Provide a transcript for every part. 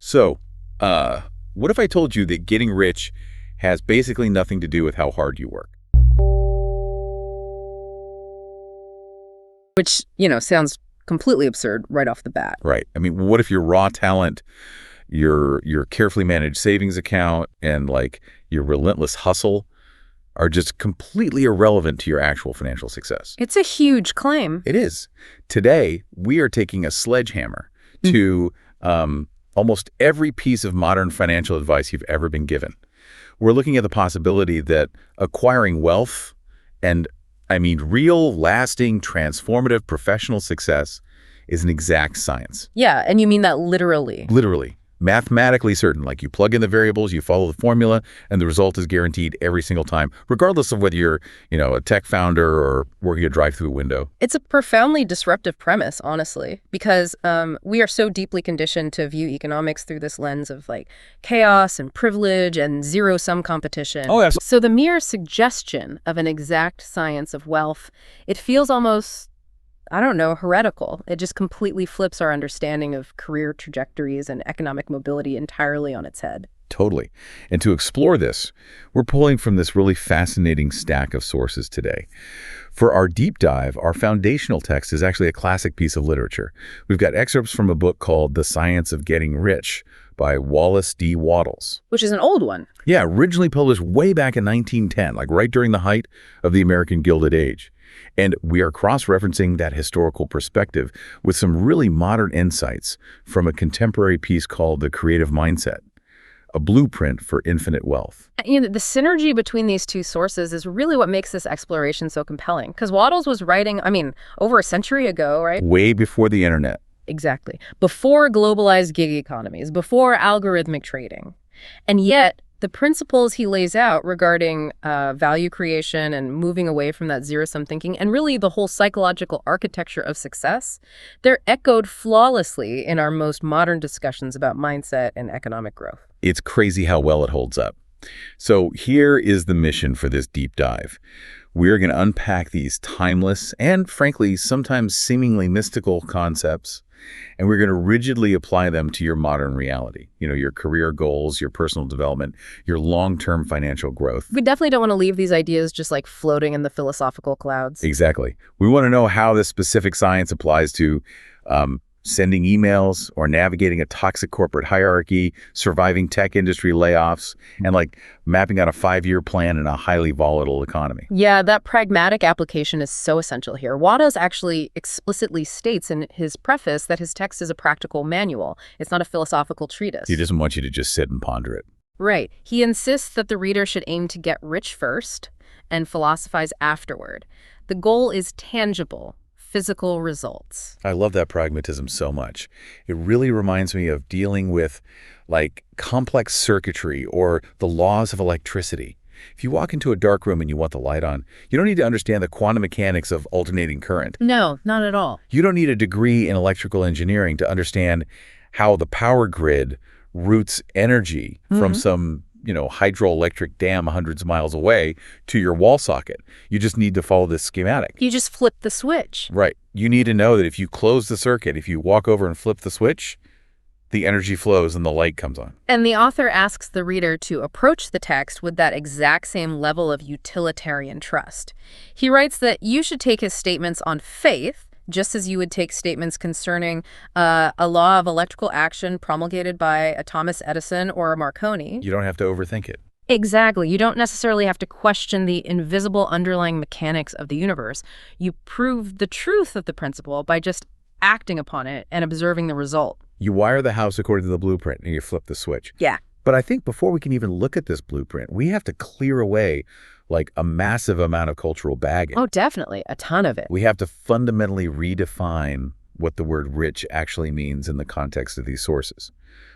So, what if I told you that getting rich has basically nothing to do with how hard you work? Which, sounds completely absurd right off the bat. Right. I mean, what if your raw talent, your carefully managed savings account, and like your relentless hustle are just completely irrelevant to your actual financial success? It's a huge claim. It is. Today, we are taking a sledgehammer to almost every piece of modern financial advice you've ever been given. We're looking at the possibility that acquiring wealth and, I mean, real, lasting, transformative professional success is an exact science. Yeah, and you mean that literally? Literally. Mathematically certain. Like you plug in the variables, you follow the formula, and the result is guaranteed every single time, regardless of whether you're, a tech founder or working a drive-through window. It's a profoundly disruptive premise, honestly, because we are so deeply conditioned to view economics through this lens of like chaos and privilege and zero-sum competition. Oh, yeah. So the mere suggestion of an exact science of wealth, it feels almost, I don't know, heretical. It just completely flips our understanding of career trajectories and economic mobility entirely on its head. Totally. And to explore this, we're pulling from this really fascinating stack of sources today. For our deep dive, our foundational text is actually a classic piece of literature. We've got excerpts from a book called The Science of Getting Rich by Wallace D. Wattles. Which is an old one. Yeah, originally published way back in 1910, like right during the height of the American Gilded Age. And we are cross-referencing that historical perspective with some really modern insights from a contemporary piece called The Creative Mindset, a blueprint for infinite wealth. The synergy between these two sources is really what makes this exploration so compelling. Because Wattles was writing, over a century ago, right? Way before the internet. Exactly. Before globalized gig economies, before algorithmic trading. And yet, the principles he lays out regarding value creation and moving away from that zero-sum thinking, and really the whole psychological architecture of success, they're echoed flawlessly in our most modern discussions about mindset and economic growth. It's crazy how well it holds up. So here is the mission for this deep dive. We're going to unpack these timeless and, frankly, sometimes seemingly mystical concepts, and we're going to rigidly apply them to your modern reality, your career goals, your personal development, your long-term financial growth. We definitely don't want to leave these ideas just like floating in the philosophical clouds. Exactly. We want to know how this specific science applies to sending emails or navigating a toxic corporate hierarchy, surviving tech industry layoffs, and like mapping out a 5-year plan in a highly volatile economy. Yeah, that pragmatic application is so essential here. Wattles actually explicitly states in his preface that his text is a practical manual. It's not a philosophical treatise. He doesn't want you to just sit and ponder it. Right. He insists that the reader should aim to get rich first and philosophize afterward. The goal is tangible, physical results. I love that pragmatism so much. It really reminds me of dealing with like complex circuitry or the laws of electricity. If you walk into a dark room and you want the light on, you don't need to understand the quantum mechanics of alternating current. No, not at all. You don't need a degree in electrical engineering to understand how the power grid routes energy from some hydroelectric dam hundreds of miles away to your wall socket. You just need to follow this schematic. You just flip the switch. Right. You need to know that if you close the circuit, if you walk over and flip the switch, the energy flows and the light comes on. And the author asks the reader to approach the text with that exact same level of utilitarian trust. He writes that you should take his statements on faith, just as you would take statements concerning a law of electrical action promulgated by a Thomas Edison or a Marconi. You don't have to overthink it. Exactly. You don't necessarily have to question the invisible underlying mechanics of the universe. You prove the truth of the principle by just acting upon it and observing the result. You wire the house according to the blueprint and you flip the switch. Yeah. But I think before we can even look at this blueprint, we have to clear away like a massive amount of cultural baggage. Oh, definitely. A ton of it. We have to fundamentally redefine what the word rich actually means in the context of these sources.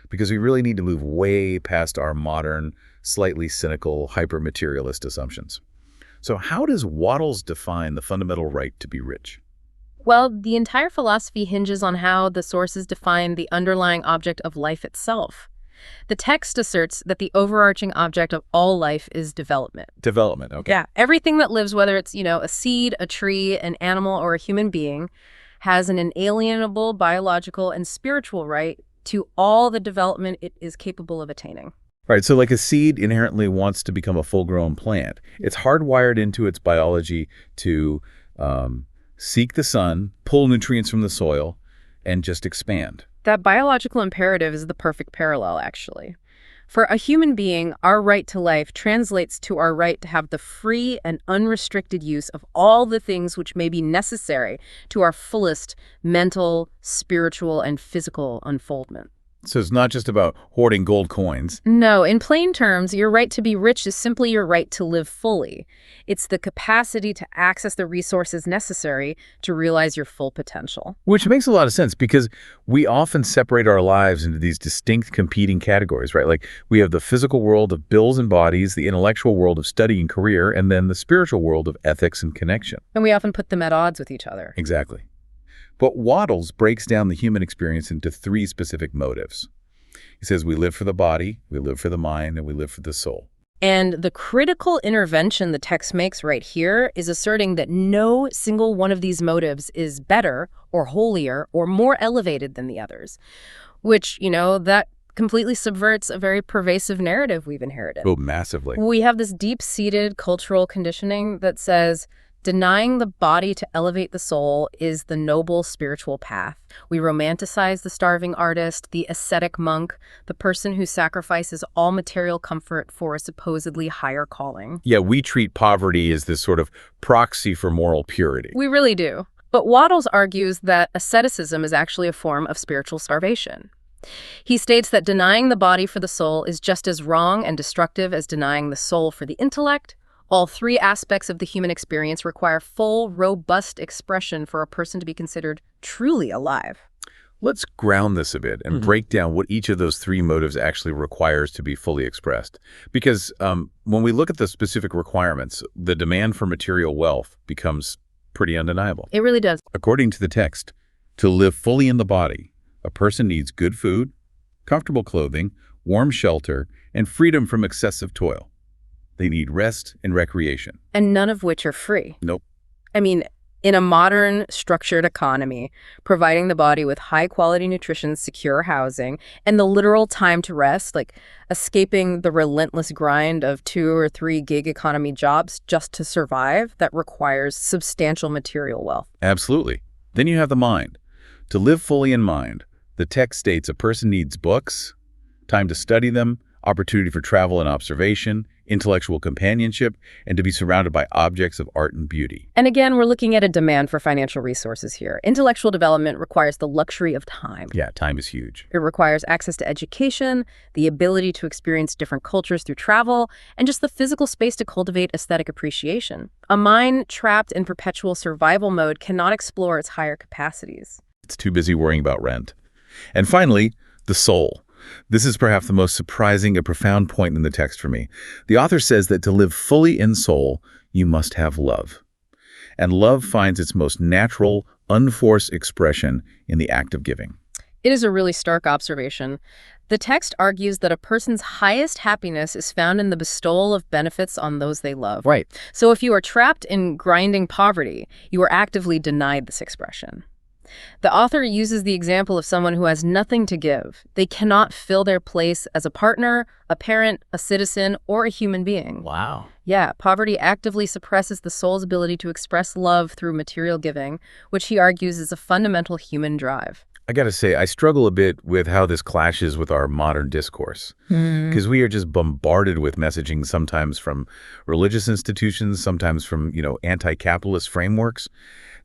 Because we really need to move way past our modern, slightly cynical, hyper-materialist assumptions. So how does Wattles define the fundamental right to be rich? Well, the entire philosophy hinges on how the sources define the underlying object of life itself. The text asserts that the overarching object of all life is development. Development, okay. Yeah, everything that lives, whether it's, a seed, a tree, an animal, or a human being, has an inalienable biological and spiritual right to all the development it is capable of attaining. Right, so like a seed inherently wants to become a full-grown plant. It's hardwired into its biology to seek the sun, pull nutrients from the soil, and just expand. That biological imperative is the perfect parallel, actually. For a human being, our right to life translates to our right to have the free and unrestricted use of all the things which may be necessary to our fullest mental, spiritual, and physical unfoldment. So it's not just about hoarding gold coins. No, in plain terms, your right to be rich is simply your right to live fully. It's the capacity to access the resources necessary to realize your full potential. Which makes a lot of sense because we often separate our lives into these distinct competing categories, right? Like we have the physical world of bills and bodies, the intellectual world of study and career, and then the spiritual world of ethics and connection. And we often put them at odds with each other. Exactly. But Wattles breaks down the human experience into 3 specific motives. He says we live for the body, we live for the mind, and we live for the soul. And the critical intervention the text makes right here is asserting that no single one of these motives is better or holier or more elevated than the others, which, that completely subverts a very pervasive narrative we've inherited. Oh, massively. We have this deep-seated cultural conditioning that says denying the body to elevate the soul is the noble spiritual path. We romanticize the starving artist, the ascetic monk, the person who sacrifices all material comfort for a supposedly higher calling. Yeah, we treat poverty as this sort of proxy for moral purity. We really do. But Wattles argues that asceticism is actually a form of spiritual starvation. He states that denying the body for the soul is just as wrong and destructive as denying the soul for the intellect. All 3 aspects of the human experience require full, robust expression for a person to be considered truly alive. Let's ground this a bit and break down what each of those 3 motives actually requires to be fully expressed. Because when we look at the specific requirements, the demand for material wealth becomes pretty undeniable. It really does. According to the text, to live fully in the body, a person needs good food, comfortable clothing, warm shelter, and freedom from excessive toil. They need rest and recreation. And none of which are free. Nope. I mean, in a modern, structured economy, providing the body with high-quality nutrition, secure housing, and the literal time to rest, like escaping the relentless grind of 2 or 3 gig economy jobs just to survive, that requires substantial material wealth. Absolutely. Then you have the mind. To live fully in mind, the text states a person needs books, time to study them, opportunity for travel and observation, intellectual companionship, and to be surrounded by objects of art and beauty. And again, we're looking at a demand for financial resources here. Intellectual development requires the luxury of time. Yeah, time is huge. It requires access to education, the ability to experience different cultures through travel, and just the physical space to cultivate aesthetic appreciation. A mind trapped in perpetual survival mode cannot explore its higher capacities. It's too busy worrying about rent. And finally, the soul. This is perhaps the most surprising and profound point in the text for me. The author says that to live fully in soul, you must have love. And love finds its most natural, unforced expression in the act of giving. It is a really stark observation. The text argues that a person's highest happiness is found in the bestowal of benefits on those they love. Right. So if you are trapped in grinding poverty, you are actively denied this expression. The author uses the example of someone who has nothing to give. They cannot fill their place as a partner, a parent, a citizen, or a human being. Wow. Yeah, poverty actively suppresses the soul's ability to express love through material giving, which he argues is a fundamental human drive. I got to say, I struggle a bit with how this clashes with our modern discourse. Because we are just bombarded with messaging, sometimes from religious institutions, sometimes from, anti-capitalist frameworks,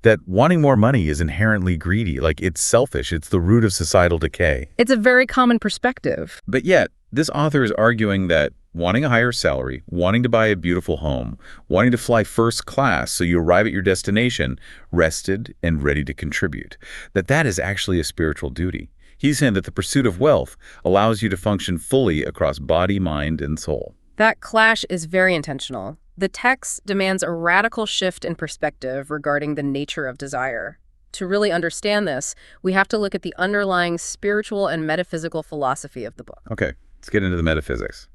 that wanting more money is inherently greedy, like it's selfish, it's the root of societal decay. It's a very common perspective. But yet, this author is arguing that wanting a higher salary, wanting to buy a beautiful home, wanting to fly first class so you arrive at your destination rested and ready to contribute, that is actually a spiritual duty. He's saying that the pursuit of wealth allows you to function fully across body, mind, and soul. That clash is very intentional. The text demands a radical shift in perspective regarding the nature of desire. To really understand this, we have to look at the underlying spiritual and metaphysical philosophy of the book. Okay, let's get into the metaphysics.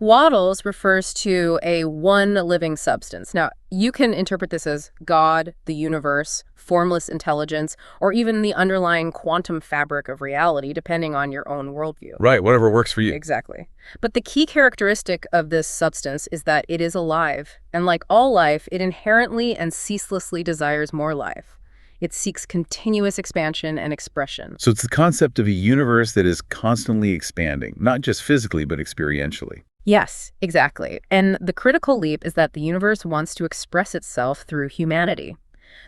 Wattles refers to a one living substance. Now, you can interpret this as God, the universe, formless intelligence, or even the underlying quantum fabric of reality, depending on your own worldview. Right, whatever works for you. Exactly. But the key characteristic of this substance is that it is alive. And like all life, it inherently and ceaselessly desires more life. It seeks continuous expansion and expression. So it's the concept of a universe that is constantly expanding, not just physically, but experientially. Yes, exactly. And the critical leap is that the universe wants to express itself through humanity.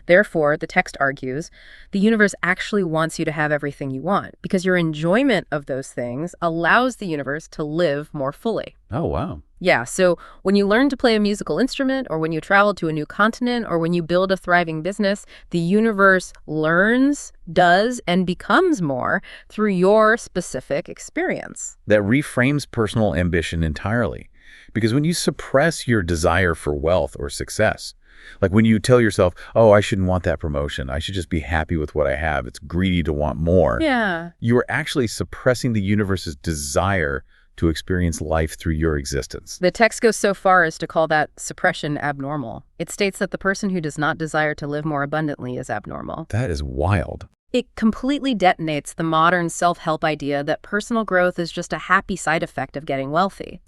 Therefore, the text argues, the universe actually wants you to have everything you want because your enjoyment of those things allows the universe to live more fully. Oh, wow. Yeah, so when you learn to play a musical instrument, or when you travel to a new continent, or when you build a thriving business, the universe learns, does, and becomes more through your specific experience. That reframes personal ambition entirely. Because when you suppress your desire for wealth or success, like when you tell yourself, oh, I shouldn't want that promotion, I should just be happy with what I have, it's greedy to want more. Yeah. You are actually suppressing the universe's desire to experience life through your existence. The text goes so far as to call that suppression abnormal. It states that the person who does not desire to live more abundantly is abnormal. That is wild. It completely detonates the modern self-help idea that personal growth is just a happy side effect of getting wealthy.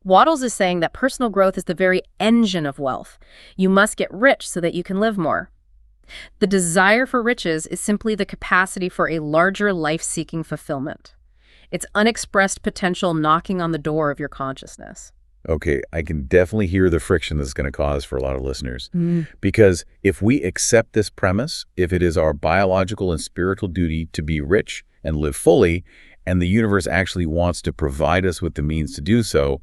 Wattles is saying that personal growth is the very engine of wealth. You must get rich so that you can live more. The desire for riches is simply the capacity for a larger life-seeking fulfillment. It's unexpressed potential knocking on the door of your consciousness. Okay, I can definitely hear the friction this is going to cause for a lot of listeners. Because if we accept this premise, if it is our biological and spiritual duty to be rich and live fully, and the universe actually wants to provide us with the means to do so,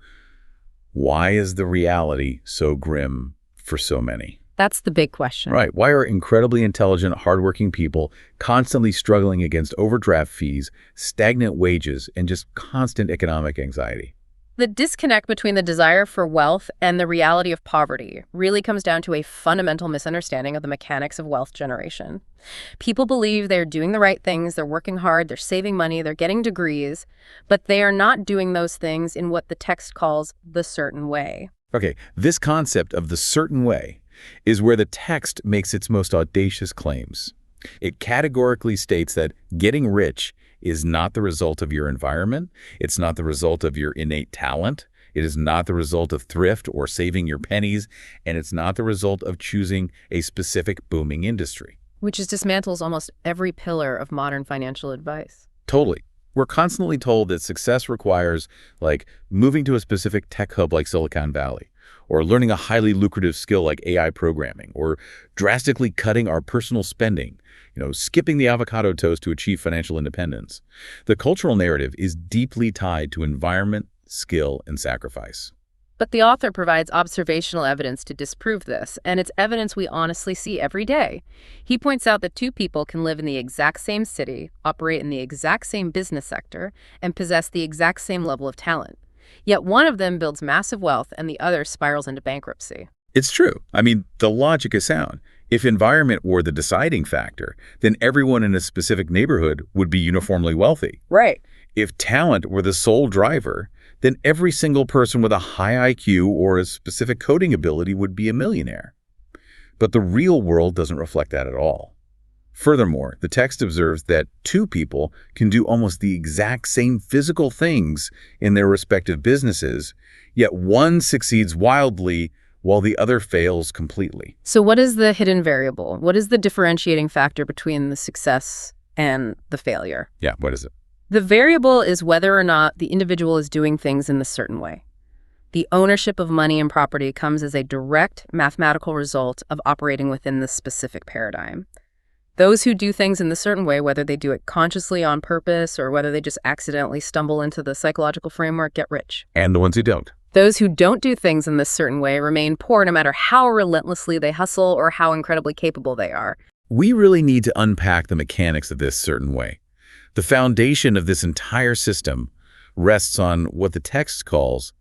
why is the reality so grim for so many? That's the big question. Right. Why are incredibly intelligent, hardworking people constantly struggling against overdraft fees, stagnant wages, and just constant economic anxiety? The disconnect between the desire for wealth and the reality of poverty really comes down to a fundamental misunderstanding of the mechanics of wealth generation. People believe they're doing the right things, they're working hard, they're saving money, they're getting degrees, but they are not doing those things in what the text calls the certain way. Okay, this concept of the certain way is where the text makes its most audacious claims. It categorically states that getting rich is not the result of your environment, it's not the result of your innate talent, it is not the result of thrift or saving your pennies, and it's not the result of choosing a specific booming industry. Which dismantles almost every pillar of modern financial advice. Totally. We're constantly told that success requires, like, moving to a specific tech hub like Silicon Valley, or learning a highly lucrative skill like AI programming, or drastically cutting our personal spending, skipping the avocado toast to achieve financial independence. The cultural narrative is deeply tied to environment, skill, and sacrifice. But the author provides observational evidence to disprove this, and it's evidence we honestly see every day. He points out that two people can live in the exact same city, operate in the exact same business sector, and possess the exact same level of talent. Yet one of them builds massive wealth and the other spirals into bankruptcy. It's true. I mean, the logic is sound. If environment were the deciding factor, then everyone in a specific neighborhood would be uniformly wealthy. Right. If talent were the sole driver, then every single person with a high IQ or a specific coding ability would be a millionaire. But the real world doesn't reflect that at all. Furthermore, the text observes that two people can do almost the exact same physical things in their respective businesses, yet one succeeds wildly while the other fails completely. So what is the hidden variable? What is the differentiating factor between the success and the failure? Yeah, what is it? The variable is whether or not the individual is doing things in a certain way. The ownership of money and property comes as a direct mathematical result of operating within this specific paradigm. Those who do things in the certain way, whether they do it consciously on purpose or whether they just accidentally stumble into the psychological framework, get rich. And the ones who don't. Those who don't do things in this certain way remain poor no matter how relentlessly they hustle or how incredibly capable they are. We really need to unpack the mechanics of this certain way. The foundation of this entire system rests on what the text calls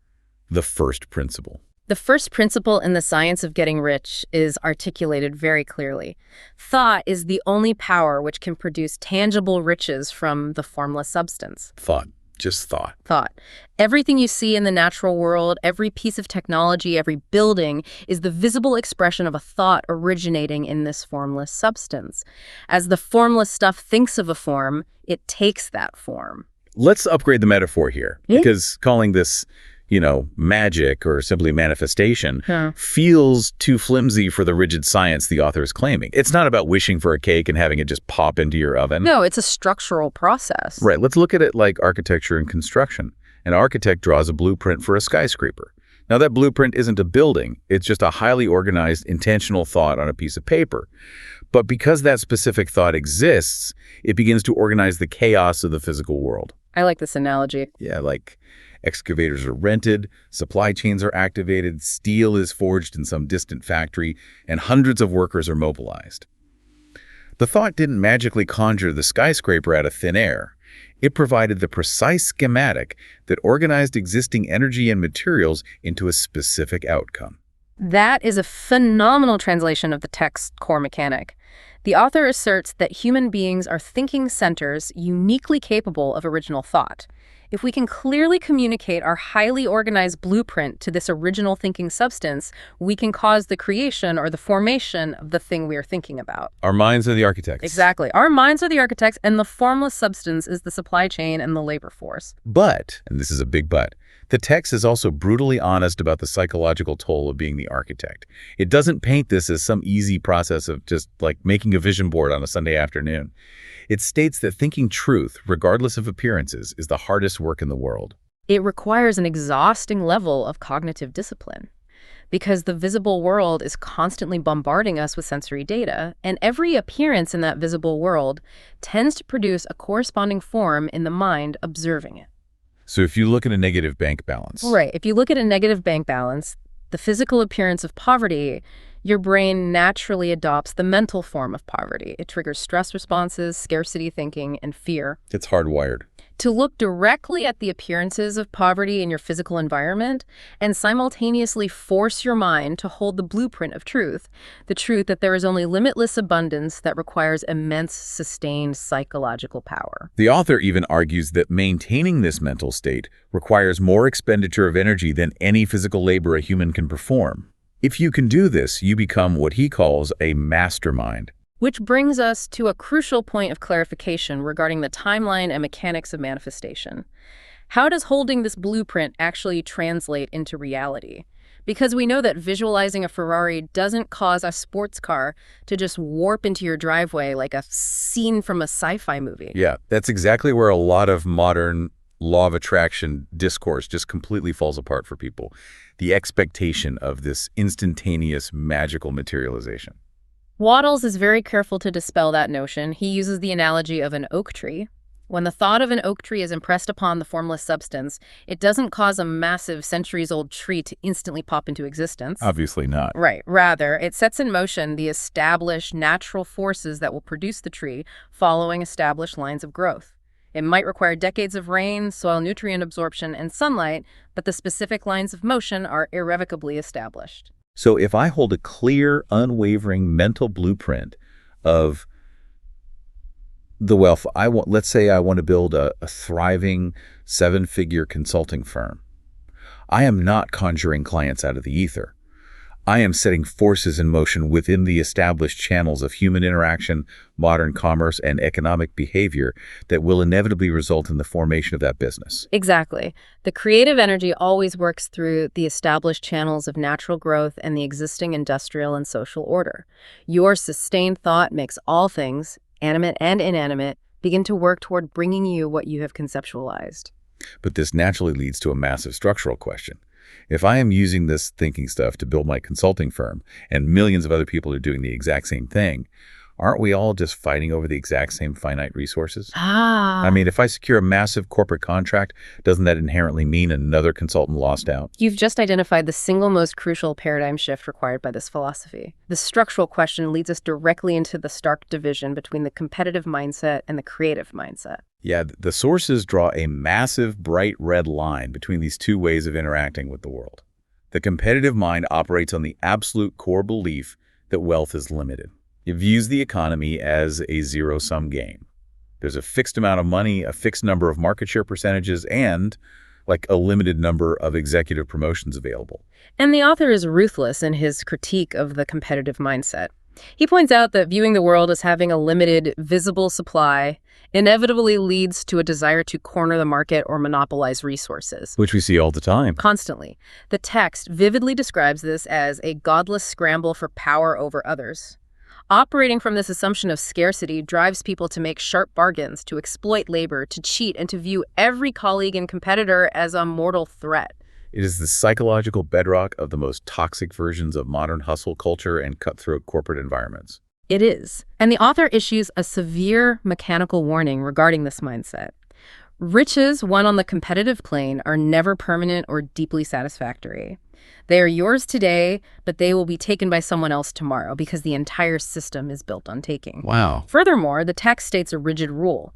the first principle. The first principle in the science of getting rich is articulated very clearly. Thought is the only power which can produce tangible riches from the formless substance. Thought. Just thought. Thought. Everything you see in the natural world, every piece of technology, every building, is the visible expression of a thought originating in this formless substance. As the formless stuff thinks of a form, it takes that form. Let's upgrade the metaphor here, because calling this, magic or simply manifestation feels too flimsy for the rigid science the author is claiming. It's not about wishing for a cake and having it just pop into your oven. No, it's a structural process. Right. Let's look at it like architecture and construction. An architect draws a blueprint for a skyscraper. Now, that blueprint isn't a building. It's just a highly organized, intentional thought on a piece of paper. But because that specific thought exists, it begins to organize the chaos of the physical world. I like this analogy. Yeah, like excavators are rented, supply chains are activated, steel is forged in some distant factory, and hundreds of workers are mobilized. The thought didn't magically conjure the skyscraper out of thin air. It provided the precise schematic that organized existing energy and materials into a specific outcome. That is a phenomenal translation of the text's core mechanic. The author asserts that human beings are thinking centers uniquely capable of original thought. If we can clearly communicate our highly organized blueprint to this original thinking substance, we can cause the creation or the formation of the thing we are thinking about. Our minds are the architects. Exactly. Our minds are the architects, and the formless substance is the supply chain and the labor force. But, and this is a big but, the text is also brutally honest about the psychological toll of being the architect. It doesn't paint this as some easy process of just like making a vision board on a Sunday afternoon. It states that thinking truth, regardless of appearances, is the hardest work in the world. It requires an exhausting level of cognitive discipline because the visible world is constantly bombarding us with sensory data, and every appearance in that visible world tends to produce a corresponding form in the mind observing it. So if you look at a negative bank balance. Right. If you look at a negative bank balance, the physical appearance of poverty, your brain naturally adopts the mental form of poverty. It triggers stress responses, scarcity thinking, and fear. It's hardwired. To look directly at the appearances of poverty in your physical environment and simultaneously force your mind to hold the blueprint of truth, the truth that there is only limitless abundance that requires immense, sustained psychological power. The author even argues that maintaining this mental state requires more expenditure of energy than any physical labor a human can perform. If you can do this, you become what he calls a mastermind. Which brings us to a crucial point of clarification regarding the timeline and mechanics of manifestation. How does holding this blueprint actually translate into reality? Because we know that visualizing a Ferrari doesn't cause a sports car to just warp into your driveway like a scene from a sci-fi movie. Yeah, that's exactly where a lot of modern law of attraction discourse just completely falls apart for people. The expectation of this instantaneous magical materialization. Wattles is very careful to dispel that notion. He uses the analogy of an oak tree. When the thought of an oak tree is impressed upon the formless substance, it doesn't cause a massive centuries-old tree to instantly pop into existence. Obviously not. Right. Rather, it sets in motion the established natural forces that will produce the tree following established lines of growth. It might require decades of rain, soil nutrient absorption, and sunlight, but the specific lines of motion are irrevocably established. So if I hold a clear, unwavering mental blueprint of the wealth I want, let's say I want to build a thriving 7-figure consulting firm. I am not conjuring clients out of the ether. I am setting forces in motion within the established channels of human interaction, modern commerce, and economic behavior that will inevitably result in the formation of that business. Exactly. The creative energy always works through the established channels of natural growth and the existing industrial and social order. Your sustained thought makes all things, animate and inanimate, begin to work toward bringing you what you have conceptualized. But this naturally leads to a massive structural question. If I am using this thinking stuff to build my consulting firm and millions of other people are doing the exact same thing, aren't we all just fighting over the exact same finite resources? I mean, if I secure a massive corporate contract, doesn't that inherently mean another consultant lost out? You've just identified the single most crucial paradigm shift required by this philosophy. The structural question leads us directly into the stark division between the competitive mindset and the creative mindset. Yeah, the sources draw a massive, bright red line between these two ways of interacting with the world. The competitive mind operates on the absolute core belief that wealth is limited. It views the economy as a zero-sum game. There's a fixed amount of money, a fixed number of market share percentages, and like a limited number of executive promotions available. And the author is ruthless in his critique of the competitive mindset. He points out that viewing the world as having a limited, visible supply inevitably leads to a desire to corner the market or monopolize resources. Which we see all the time. Constantly. The text vividly describes this as a godless scramble for power over others. Operating from this assumption of scarcity drives people to make sharp bargains, to exploit labor, to cheat, and to view every colleague and competitor as a mortal threat. It is the psychological bedrock of the most toxic versions of modern hustle culture and cutthroat corporate environments. It is. And the author issues a severe mechanical warning regarding this mindset. Riches won on the competitive plane are never permanent or deeply satisfactory. They are yours today, but they will be taken by someone else tomorrow because the entire system is built on taking. Wow. Furthermore, the text states a rigid rule.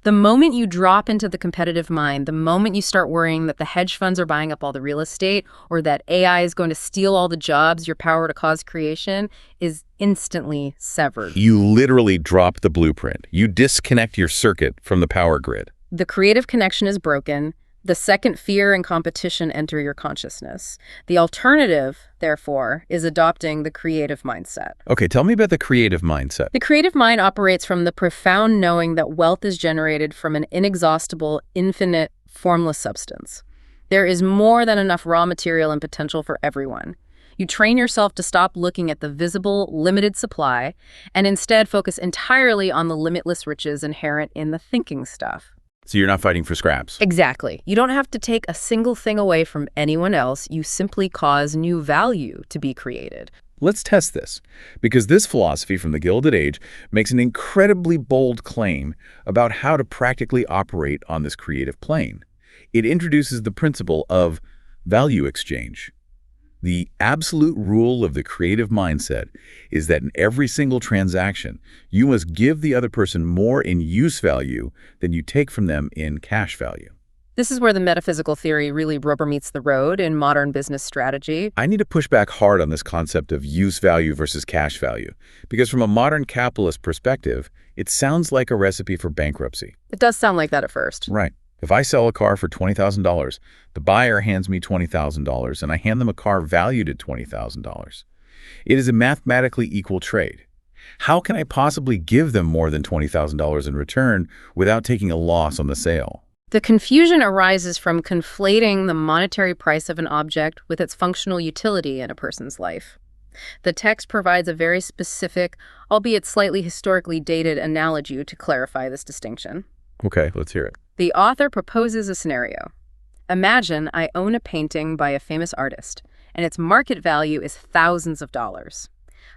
The moment you drop into the competitive mind, the moment you start worrying that the hedge funds are buying up all the real estate or that AI is going to steal all the jobs, your power to cause creation is instantly severed. You literally drop the blueprint. You disconnect your circuit from the power grid. The creative connection is broken. The second fear and competition enter your consciousness. The alternative, therefore, is adopting the creative mindset. Okay, tell me about the creative mindset. The creative mind operates from the profound knowing that wealth is generated from an inexhaustible, infinite, formless substance. There is more than enough raw material and potential for everyone. You train yourself to stop looking at the visible, limited supply and instead focus entirely on the limitless riches inherent in the thinking stuff. So you're not fighting for scraps. Exactly. You don't have to take a single thing away from anyone else. You simply cause new value to be created. Let's test this, because this philosophy from the Gilded Age makes an incredibly bold claim about how to practically operate on this creative plane. It introduces the principle of value exchange. The absolute rule of the creative mindset is that in every single transaction, you must give the other person more in use value than you take from them in cash value. This is where the metaphysical theory really rubber meets the road in modern business strategy. I need to push back hard on this concept of use value versus cash value, because from a modern capitalist perspective, it sounds like a recipe for bankruptcy. It does sound like that at first. Right. If I sell a car for $20,000, the buyer hands me $20,000 and I hand them a car valued at $20,000. It is a mathematically equal trade. How can I possibly give them more than $20,000 in return without taking a loss on the sale? The confusion arises from conflating the monetary price of an object with its functional utility in a person's life. The text provides a very specific, albeit slightly historically dated analogy to clarify this distinction. Okay, let's hear it. The author proposes a scenario. Imagine I own a painting by a famous artist, and its market value is thousands of dollars.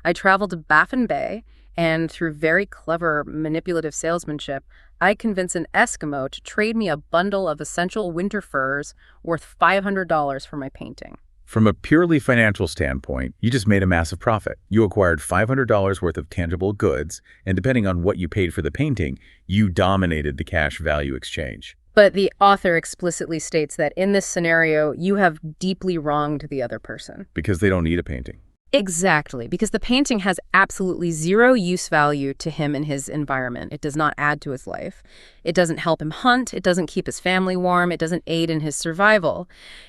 I travel to Baffin Bay, and through very clever manipulative salesmanship, I convince an Eskimo to trade me a bundle of essential winter furs worth $500 for my painting. From a purely financial standpoint, you just made a massive profit. You acquired $500 worth of tangible goods, and depending on what you paid for the painting, you dominated the cash value exchange. But the author explicitly states that in this scenario, you have deeply wronged the other person. Because they don't need a painting. Exactly, because the painting has absolutely zero use value to him in his environment. It does not add to his life. It doesn't help him hunt. It doesn't keep his family warm. It doesn't aid in his survival.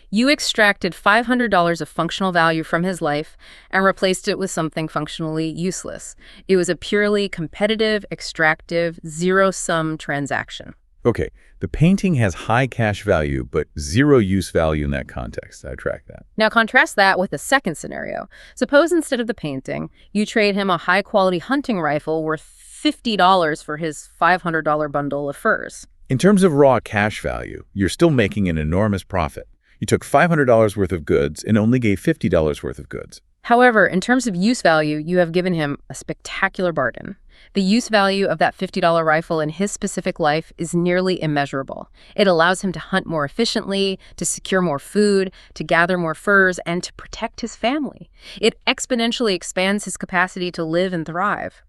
You extracted $500 of functional value from his life and replaced it with something functionally useless. It was a purely competitive, extractive, zero-sum transaction. Okay, the painting has high cash value, but zero use value in that context. I track that. Now contrast that with a second scenario. Suppose instead of the painting, you trade him a high-quality hunting rifle worth $50 for his $500 bundle of furs. In terms of raw cash value, you're still making an enormous profit. You took $500 worth of goods and only gave $50 worth of goods. However, in terms of use value, you have given him a spectacular bargain. The use value of that $50 rifle in his specific life is nearly immeasurable. It allows him to hunt more efficiently, to secure more food, to gather more furs, and to protect his family. It exponentially expands his capacity to live and thrive.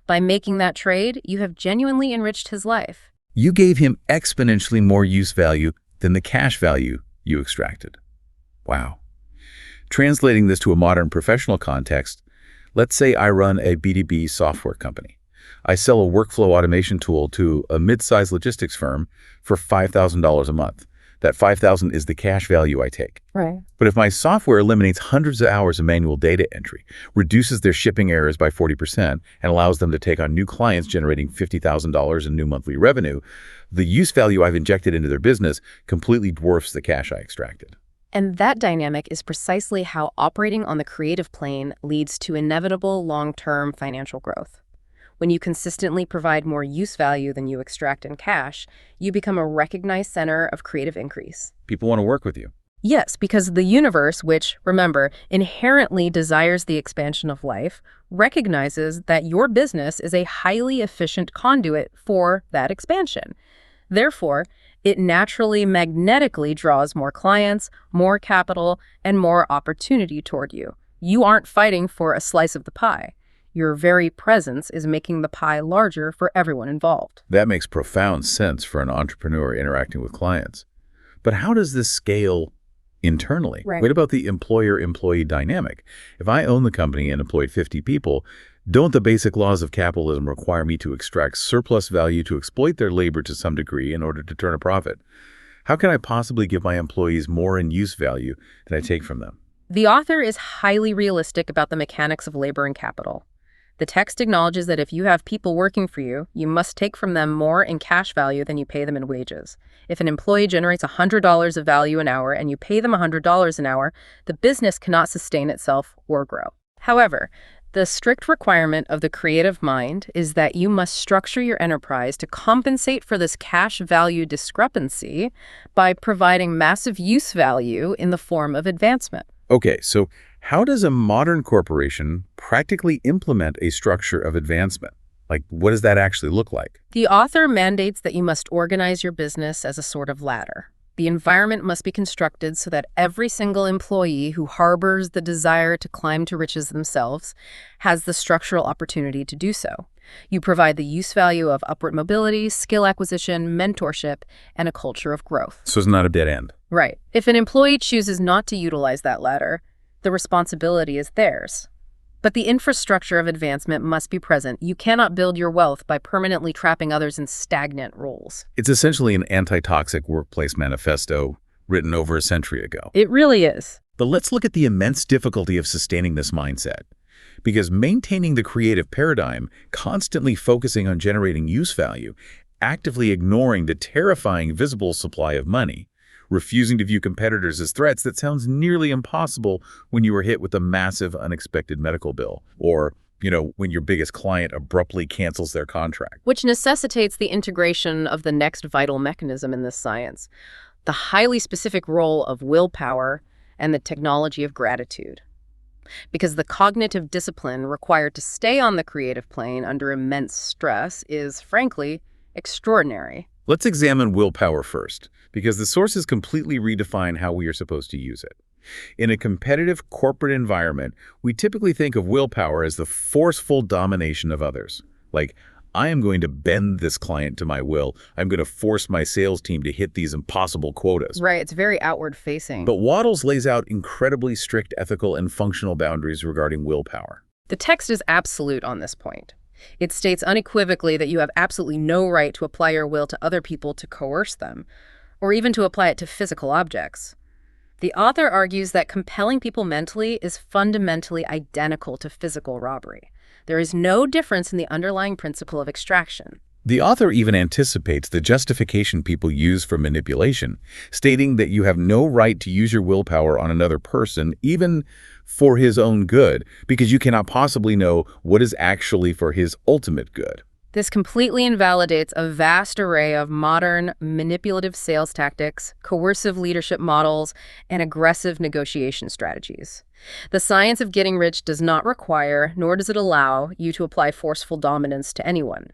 By making that trade, you have genuinely enriched his life. You gave him exponentially more use value than the cash value you extracted. Wow. Translating this to a modern professional context, let's say I run a B2B software company. I sell a workflow automation tool to a mid-sized logistics firm for $5,000 a month. That $5,000 is the cash value I take. Right. But if my software eliminates hundreds of hours of manual data entry, reduces their shipping errors by 40%, and allows them to take on new clients generating $50,000 in new monthly revenue, the use value I've injected into their business completely dwarfs the cash I extracted. And that dynamic is precisely how operating on the creative plane leads to inevitable long-term financial growth. When you consistently provide more use value than you extract in cash, you become a recognized center of creative increase. People want to work with you. Yes, because the universe, which, remember, inherently desires the expansion of life, recognizes that your business is a highly efficient conduit for that expansion. Therefore, it naturally magnetically draws more clients, more capital, and more opportunity toward you. You aren't fighting for a slice of the pie. Your very presence is making the pie larger for everyone involved. That makes profound sense for an entrepreneur interacting with clients. But how does this scale internally? Right. What about the employer-employee dynamic? If I own the company and employ 50 people, don't the basic laws of capitalism require me to extract surplus value to exploit their labor to some degree in order to turn a profit? How can I possibly give my employees more in-use value than I take from them? The author is highly realistic about the mechanics of labor and capital. The text acknowledges that if you have people working for you, you must take from them more in cash value than you pay them in wages. If an employee generates $100 of value an hour and you pay them $100 an hour, the business cannot sustain itself or grow. However, the strict requirement of the creative mind is that you must structure your enterprise to compensate for this cash value discrepancy by providing massive use value in the form of advancement. Okay, so how does a modern corporation practically implement a structure of advancement? Like, what does that actually look like? The author mandates that you must organize your business as a sort of ladder. The environment must be constructed so that every single employee who harbors the desire to climb to riches themselves has the structural opportunity to do so. You provide the use value of upward mobility, skill acquisition, mentorship, and a culture of growth. So it's not a dead end. Right. If an employee chooses not to utilize that ladder, the responsibility is theirs. But the infrastructure of advancement must be present. You cannot build your wealth by permanently trapping others in stagnant roles. It's essentially an anti-toxic workplace manifesto written over a century ago. It really is. But let's look at the immense difficulty of sustaining this mindset. Because maintaining the creative paradigm, constantly focusing on generating use value, actively ignoring the terrifying visible supply of money, refusing to view competitors as threats, that sounds nearly impossible when you are hit with a massive unexpected medical bill, or, when your biggest client abruptly cancels their contract. Which necessitates the integration of the next vital mechanism in this science, the highly specific role of willpower and the technology of gratitude. Because the cognitive discipline required to stay on the creative plane under immense stress is, frankly, extraordinary. Let's examine willpower first, because the sources completely redefine how we are supposed to use it. In a competitive corporate environment, we typically think of willpower as the forceful domination of others. Like, I am going to bend this client to my will. I'm going to force my sales team to hit these impossible quotas. Right, it's very outward-facing. But Wattles lays out incredibly strict ethical and functional boundaries regarding willpower. The text is absolute on this point. It states unequivocally that you have absolutely no right to apply your will to other people to coerce them, or even to apply it to physical objects. The author argues that compelling people mentally is fundamentally identical to physical robbery. There is no difference in the underlying principle of extraction. The author even anticipates the justification people use for manipulation, stating that you have no right to use your willpower on another person, even for his own good, because you cannot possibly know what is actually for his ultimate good. This completely invalidates a vast array of modern manipulative sales tactics, coercive leadership models, and aggressive negotiation strategies. The science of getting rich does not require, nor does it allow, you to apply forceful dominance to anyone.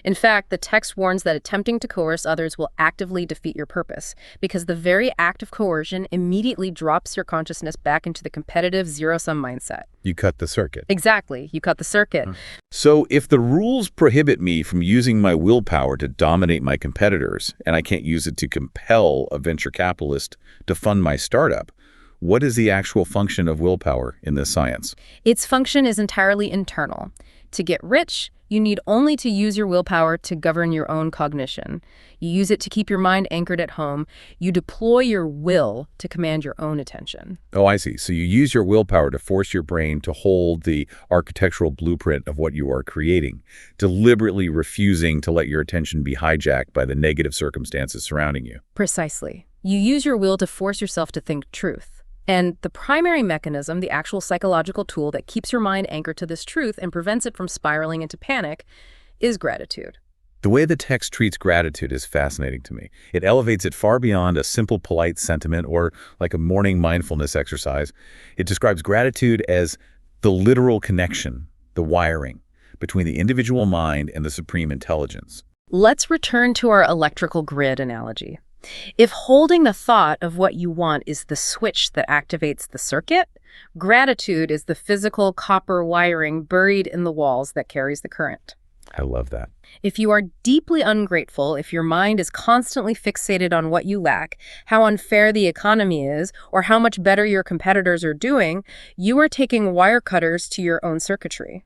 In fact, the text warns that attempting to coerce others will actively defeat your purpose, because the very act of coercion immediately drops your consciousness back into the competitive zero-sum mindset. You cut the circuit. Exactly. You cut the circuit. So if the rules prohibit me from using my willpower to dominate my competitors, and I can't use it to compel a venture capitalist to fund my startup, what is the actual function of willpower in this science? Its function is entirely internal. To get rich, you need only to use your willpower to govern your own cognition. You use it to keep your mind anchored at home. You deploy your will to command your own attention. Oh, I see. So you use your willpower to force your brain to hold the architectural blueprint of what you are creating, deliberately refusing to let your attention be hijacked by the negative circumstances surrounding you. Precisely. You use your will to force yourself to think truth. And the primary mechanism, the actual psychological tool that keeps your mind anchored to this truth and prevents it from spiraling into panic, is gratitude. The way the text treats gratitude is fascinating to me. It elevates it far beyond a simple polite sentiment or like a morning mindfulness exercise. It describes gratitude as the literal connection, the wiring, between the individual mind and the supreme intelligence. Let's return to our electrical grid analogy. If holding the thought of what you want is the switch that activates the circuit, gratitude is the physical copper wiring buried in the walls that carries the current. I love that. If you are deeply ungrateful, if your mind is constantly fixated on what you lack, how unfair the economy is, or how much better your competitors are doing, you are taking wire cutters to your own circuitry.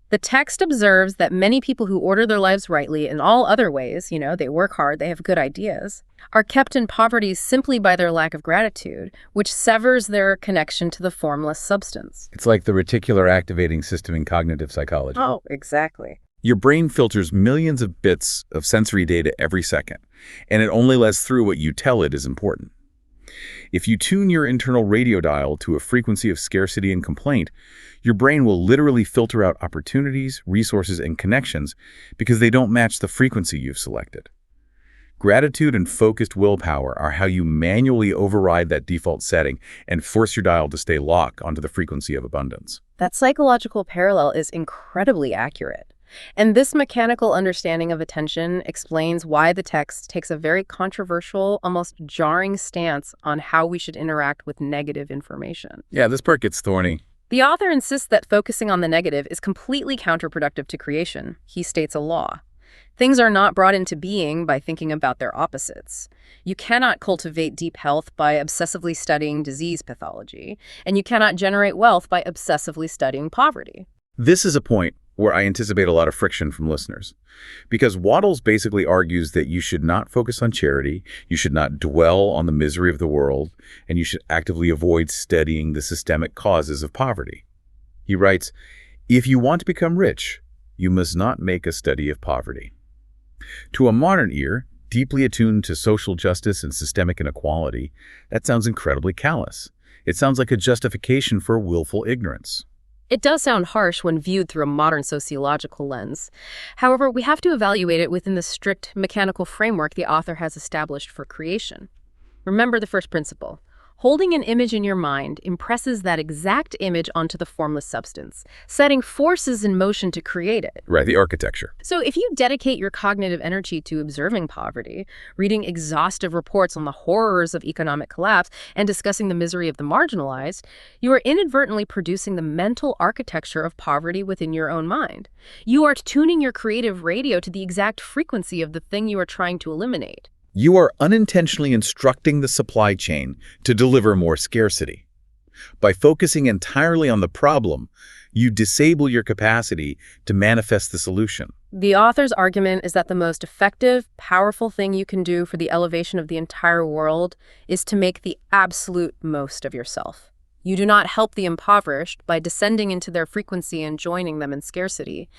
The text observes that many people who order their lives rightly in all other ways, they work hard, they have good ideas, are kept in poverty simply by their lack of gratitude, which severs their connection to the formless substance. It's like the reticular activating system in cognitive psychology. Oh, exactly. Your brain filters millions of bits of sensory data every second, and it only lets through what you tell it is important. If you tune your internal radio dial to a frequency of scarcity and complaint, your brain will literally filter out opportunities, resources, and connections because they don't match the frequency you've selected. Gratitude and focused willpower are how you manually override that default setting and force your dial to stay locked onto the frequency of abundance. That psychological parallel is incredibly accurate. And this mechanical understanding of attention explains why the text takes a very controversial, almost jarring stance on how we should interact with negative information. Yeah, this part gets thorny. The author insists that focusing on the negative is completely counterproductive to creation. He states a law. Things are not brought into being by thinking about their opposites. You cannot cultivate deep health by obsessively studying disease pathology, and you cannot generate wealth by obsessively studying poverty. This is a point where I anticipate a lot of friction from listeners. Because Wattles basically argues that you should not focus on charity, you should not dwell on the misery of the world, and you should actively avoid studying the systemic causes of poverty. He writes, if you want to become rich, you must not make a study of poverty. To a modern ear, deeply attuned to social justice and systemic inequality, that sounds incredibly callous. It sounds like a justification for willful ignorance. It does sound harsh when viewed through a modern sociological lens. However, we have to evaluate it within the strict mechanical framework the author has established for creation. Remember the first principle. Holding an image in your mind impresses that exact image onto the formless substance, setting forces in motion to create it. Right, the architecture. So if you dedicate your cognitive energy to observing poverty, reading exhaustive reports on the horrors of economic collapse, and discussing the misery of the marginalized, you are inadvertently producing the mental architecture of poverty within your own mind. You are tuning your creative radio to the exact frequency of the thing you are trying to eliminate. You are unintentionally instructing the supply chain to deliver more scarcity. By focusing entirely on the problem, you disable your capacity to manifest the solution. The author's argument is that the most effective, powerful thing you can do for the elevation of the entire world is to make the absolute most of yourself. You do not help the impoverished by descending into their frequency and joining them in scarcity.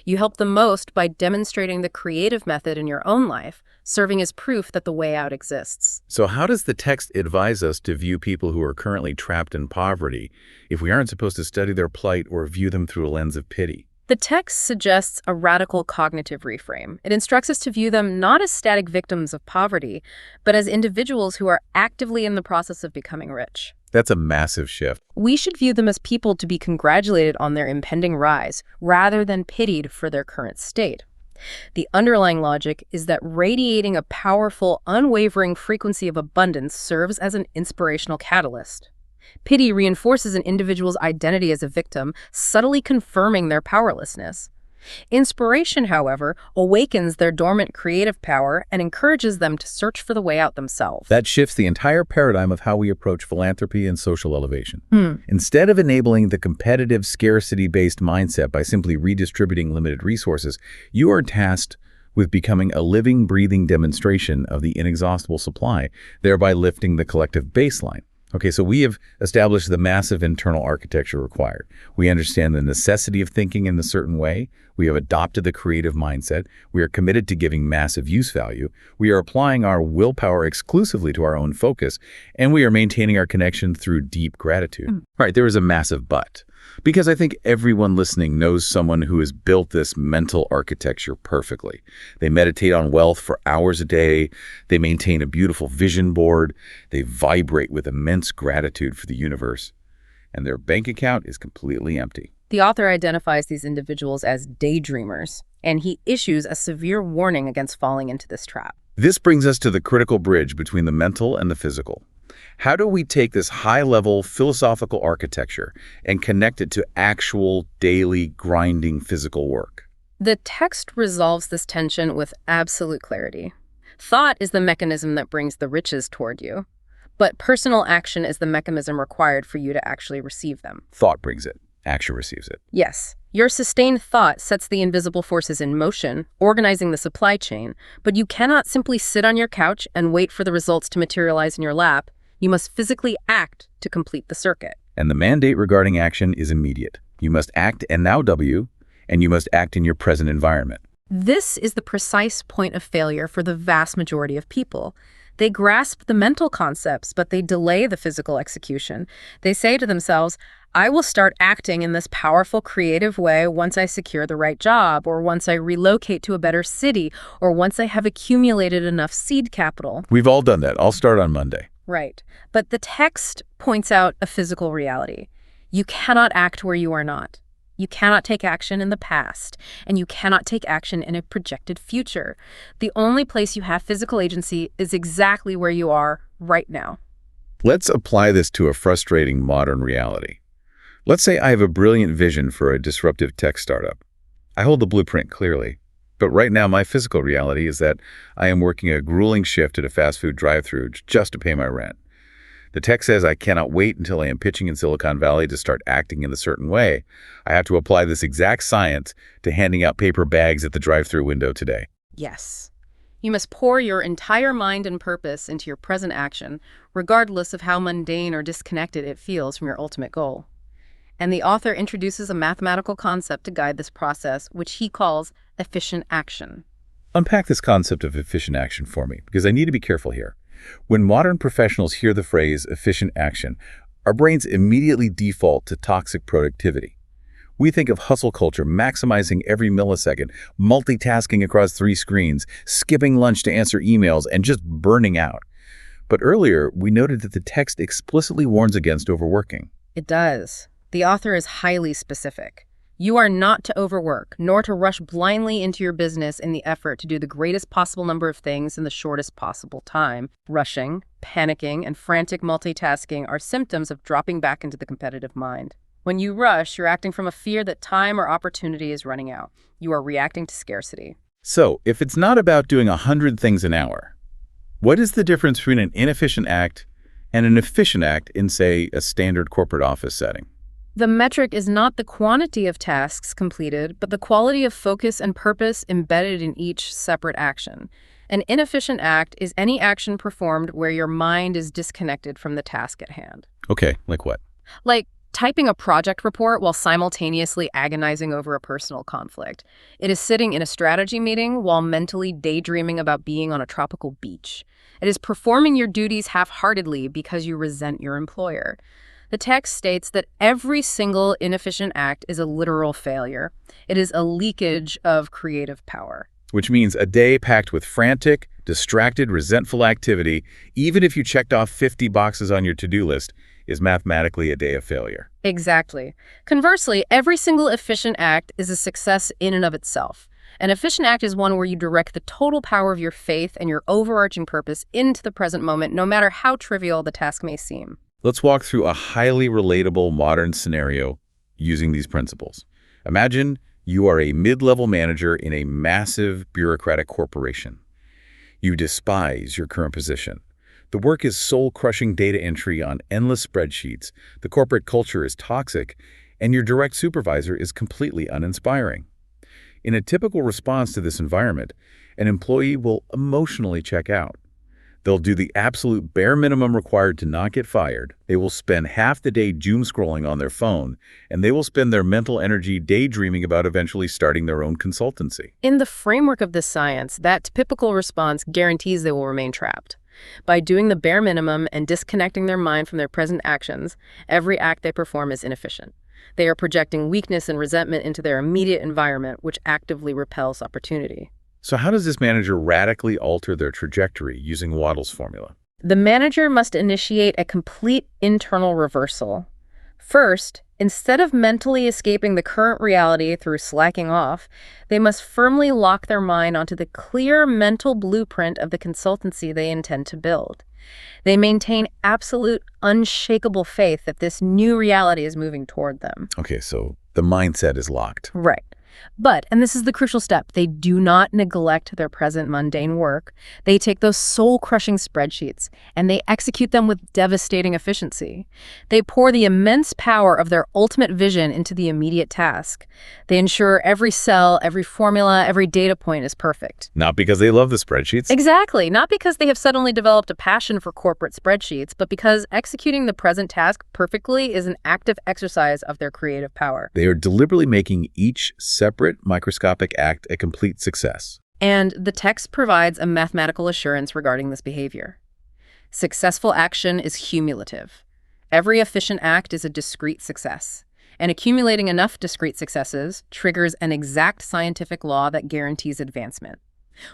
You help them most by demonstrating the creative method in your own life, serving as proof that the way out exists. So how does the text advise us to view people who are currently trapped in poverty if we aren't supposed to study their plight or view them through a lens of pity? The text suggests a radical cognitive reframe. It instructs us to view them not as static victims of poverty, but as individuals who are actively in the process of becoming rich. That's a massive shift. We should view them as people to be congratulated on their impending rise, rather than pitied for their current state. The underlying logic is that radiating a powerful, unwavering frequency of abundance serves as an inspirational catalyst. Pity reinforces an individual's identity as a victim, subtly confirming their powerlessness. Inspiration, however, awakens their dormant creative power and encourages them to search for the way out themselves. That shifts the entire paradigm of how we approach philanthropy and social elevation. Hmm. Instead of enabling the competitive, scarcity-based mindset by simply redistributing limited resources, you are tasked with becoming a living, breathing demonstration of the inexhaustible supply, thereby lifting the collective baseline. Okay, so we have established the massive internal architecture required. We understand the necessity of thinking in a certain way. We have adopted the creative mindset. We are committed to giving massive use value. We are applying our willpower exclusively to our own focus, and we are maintaining our connection through deep gratitude. Right, there is a massive but. Because I think everyone listening knows someone who has built this mental architecture perfectly. They meditate on wealth for hours a day. They maintain a beautiful vision board. They vibrate with immense gratitude for the universe. And their bank account is completely empty. The author identifies these individuals as daydreamers, and he issues a severe warning against falling into this trap. This brings us to the critical bridge between the mental and the physical. How do we take this high-level philosophical architecture and connect it to actual daily grinding physical work? The text resolves this tension with absolute clarity. Thought is the mechanism that brings the riches toward you, but personal action is the mechanism required for you to actually receive them. Thought brings it. Action receives it. Yes. Your sustained thought sets the invisible forces in motion, organizing the supply chain, but you cannot simply sit on your couch and wait for the results to materialize in your lap. You must physically act to complete the circuit. And the mandate regarding action is immediate. You must act and now W, and you must act in your present environment. This is the precise point of failure for the vast majority of people. They grasp the mental concepts, but they delay the physical execution. They say to themselves, I will start acting in this powerful, creative way once I secure the right job, or once I relocate to a better city, or once I have accumulated enough seed capital. We've all done that. I'll start on Monday. Right. But the text points out a physical reality. You cannot act where you are not. You cannot take action in the past, and you cannot take action in a projected future. The only place you have physical agency is exactly where you are right now. Let's apply this to a frustrating modern reality. Let's say I have a brilliant vision for a disruptive tech startup. I hold the blueprint clearly. But right now, my physical reality is that I am working a grueling shift at a fast food drive-thru just to pay my rent. The text says I cannot wait until I am pitching in Silicon Valley to start acting in a certain way. I have to apply this exact science to handing out paper bags at the drive-thru window today. Yes. You must pour your entire mind and purpose into your present action, regardless of how mundane or disconnected it feels from your ultimate goal. And the author introduces a mathematical concept to guide this process, which he calls efficient action. Unpack this concept of efficient action for me, because I need to be careful here. When modern professionals hear the phrase efficient action, our brains immediately default to toxic productivity. We think of hustle culture, maximizing every millisecond, multitasking across 3 screens, skipping lunch to answer emails, and just burning out. But earlier, we noted that the text explicitly warns against overworking. It does. The author is highly specific. You are not to overwork, nor to rush blindly into your business in the effort to do the greatest possible number of things in the shortest possible time. Rushing, panicking, and frantic multitasking are symptoms of dropping back into the competitive mind. When you rush, you're acting from a fear that time or opportunity is running out. You are reacting to scarcity. So, if it's not about doing 100 things an hour, what is the difference between an inefficient act and an efficient act in, say, a standard corporate office setting? The metric is not the quantity of tasks completed, but the quality of focus and purpose embedded in each separate action. An inefficient act is any action performed where your mind is disconnected from the task at hand. Okay, like what? Like typing a project report while simultaneously agonizing over a personal conflict. It is sitting in a strategy meeting while mentally daydreaming about being on a tropical beach. It is performing your duties half-heartedly because you resent your employer. The text states that every single inefficient act is a literal failure. It is a leakage of creative power. Which means a day packed with frantic, distracted, resentful activity, even if you checked off 50 boxes on your to-do list, is mathematically a day of failure. Exactly. Conversely, every single efficient act is a success in and of itself. An efficient act is one where you direct the total power of your faith and your overarching purpose into the present moment, no matter how trivial the task may seem. Let's walk through a highly relatable modern scenario using these principles. Imagine You are a mid-level manager in a massive bureaucratic corporation. You despise your current position. The work is soul-crushing data entry on endless spreadsheets, the corporate culture is toxic, and your direct supervisor is completely uninspiring. In a typical response to this environment, an employee will emotionally check out. They'll do the absolute bare minimum required to not get fired. They will spend half the day doom scrolling on their phone, and they will spend their mental energy daydreaming about eventually starting their own consultancy. In the framework of this science, that typical response guarantees they will remain trapped. By doing the bare minimum and disconnecting their mind from their present actions, every act they perform is inefficient. They are projecting weakness and resentment into their immediate environment, which actively repels opportunity. So how does this manager radically alter their trajectory using Wattles' formula? The manager must initiate a complete internal reversal. First, instead of mentally escaping the current reality through slacking off, they must firmly lock their mind onto the clear mental blueprint of the consultancy they intend to build. They maintain absolute, unshakable faith that this new reality is moving toward them. Okay, so the mindset is locked. Right. But, and this is the crucial step, they do not neglect their present mundane work. They take those soul-crushing spreadsheets and they execute them with devastating efficiency. They pour the immense power of their ultimate vision into the immediate task. They ensure every cell, every formula, every data point is perfect. Not because they love the spreadsheets. Exactly. Not because they have suddenly developed a passion for corporate spreadsheets, but because executing the present task perfectly is an active exercise of their creative power. They are deliberately making each separate microscopic act a complete success. And the text provides a mathematical assurance regarding this behavior. Successful action is cumulative. Every efficient act is a discrete success. And accumulating enough discrete successes triggers an exact scientific law that guarantees advancement.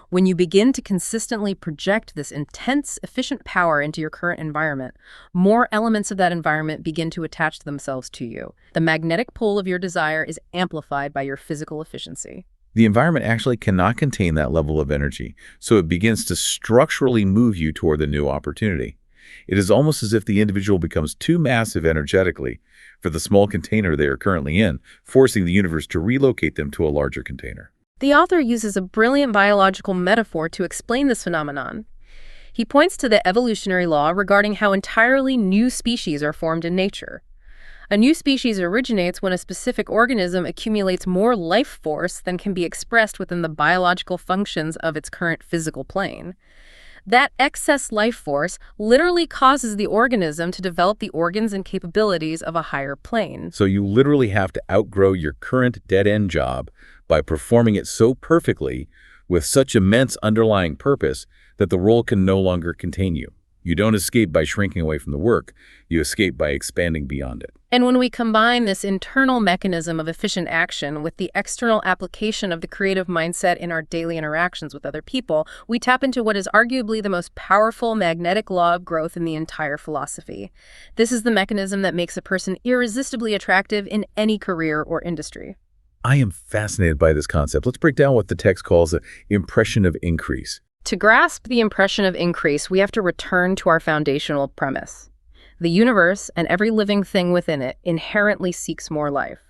When you begin to consistently project this intense, efficient power into your current environment, more elements of that environment begin to attach themselves to you. The magnetic pull of your desire is amplified by your physical efficiency. The environment actually cannot contain that level of energy, so it begins to structurally move you toward the new opportunity. It is almost as if the individual becomes too massive energetically for the small container they are currently in, forcing the universe to relocate them to a larger container. The author uses a brilliant biological metaphor to explain this phenomenon. He points to the evolutionary law regarding how entirely new species are formed in nature. A new species originates when a specific organism accumulates more life force than can be expressed within the biological functions of its current physical plane. That excess life force literally causes the organism to develop the organs and capabilities of a higher plane. So you literally have to outgrow your current dead-end job by performing it so perfectly with such immense underlying purpose that the role can no longer contain you. You don't escape by shrinking away from the work. You escape by expanding beyond it. And when we combine this internal mechanism of efficient action with the external application of the creative mindset in our daily interactions with other people, we tap into what is arguably the most powerful magnetic law of growth in the entire philosophy. This is the mechanism that makes a person irresistibly attractive in any career or industry. I am fascinated by this concept. Let's break down what the text calls the impression of increase. To grasp the impression of increase, we have to return to our foundational premise. The universe and every living thing within it inherently seeks more life.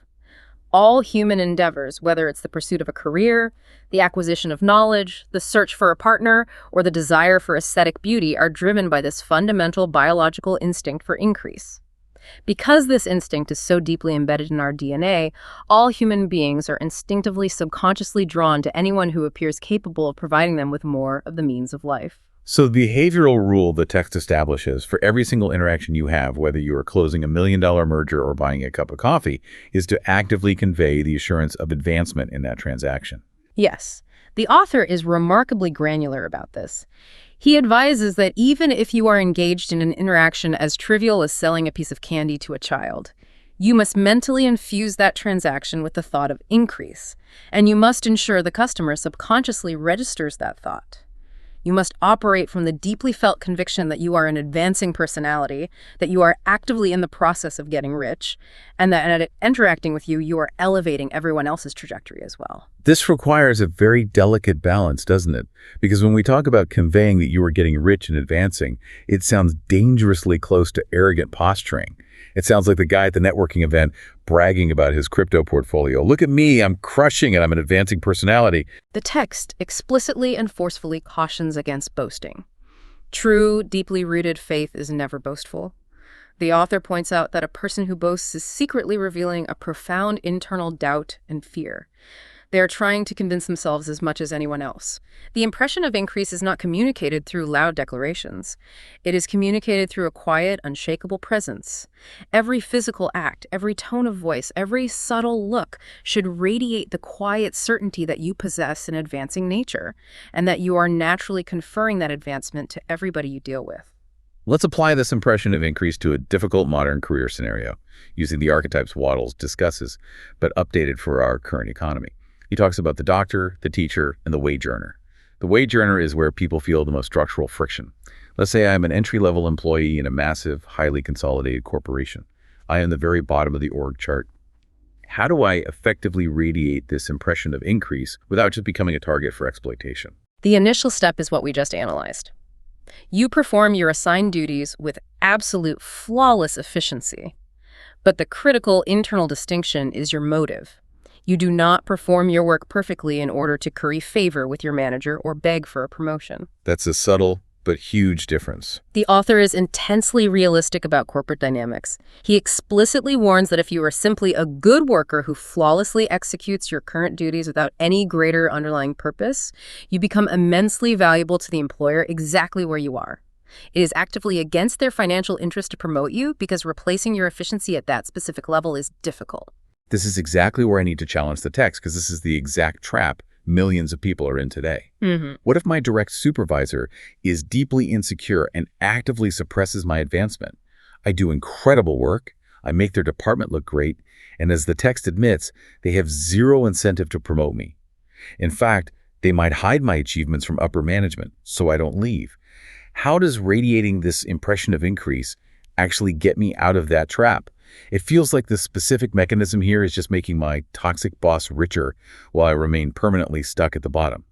All human endeavors, whether it's the pursuit of a career, the acquisition of knowledge, the search for a partner, or the desire for aesthetic beauty, are driven by this fundamental biological instinct for increase. Because this instinct is so deeply embedded in our DNA, all human beings are instinctively, subconsciously drawn to anyone who appears capable of providing them with more of the means of life. So the behavioral rule the text establishes for every single interaction you have, whether you are closing $1 million merger or buying a cup of coffee, is to actively convey the assurance of advancement in that transaction. Yes, the author is remarkably granular about this. He advises that even if you are engaged in an interaction as trivial as selling a piece of candy to a child, you must mentally infuse that transaction with the thought of increase, and you must ensure the customer subconsciously registers that thought. You must operate from the deeply felt conviction that you are an advancing personality, that you are actively in the process of getting rich, and that in interacting with you, you are elevating everyone else's trajectory as well. This requires a very delicate balance, doesn't it? Because when we talk about conveying that you are getting rich and advancing, it sounds dangerously close to arrogant posturing. It sounds like the guy at the networking event bragging about his crypto portfolio. Look at me, I'm crushing it, I'm an advancing personality. The text explicitly and forcefully cautions against boasting. True, deeply rooted faith is never boastful. The author points out that a person who boasts is secretly revealing a profound internal doubt and fear. They are trying to convince themselves as much as anyone else. The impression of increase is not communicated through loud declarations. It is communicated through a quiet, unshakable presence. Every physical act, every tone of voice, every subtle look should radiate the quiet certainty that you possess an advancing nature, and that you are naturally conferring that advancement to everybody you deal with. Let's apply this impression of increase to a difficult modern career scenario, using the archetypes Wattles discusses, but updated for our current economy. He talks about the doctor, the teacher, and the wage earner. The wage earner is where people feel the most structural friction. Let's say I'm an entry-level employee in a massive, highly consolidated corporation. I am the very bottom of the org chart. How do I effectively radiate this impression of increase without just becoming a target for exploitation? The initial step is what we just analyzed. You perform your assigned duties with absolute flawless efficiency. But the critical internal distinction is your motive. You do not perform your work perfectly in order to curry favor with your manager or beg for a promotion. That's a subtle but huge difference. The author is intensely realistic about corporate dynamics. He explicitly warns that if you are simply a good worker who flawlessly executes your current duties without any greater underlying purpose, you become immensely valuable to the employer exactly where you are. It is actively against their financial interest to promote you because replacing your efficiency at that specific level is difficult. This is exactly where I need to challenge the text, because this is the exact trap millions of people are in today. What if my direct supervisor is deeply insecure and actively suppresses my advancement? I do incredible work, I make their department look great, and as the text admits, they have zero incentive to promote me. In fact, they might hide my achievements from upper management, so I don't leave. How does radiating this impression of increase actually get me out of that trap? It feels like the specific mechanism here is just making my toxic boss richer while I remain permanently stuck at the bottom.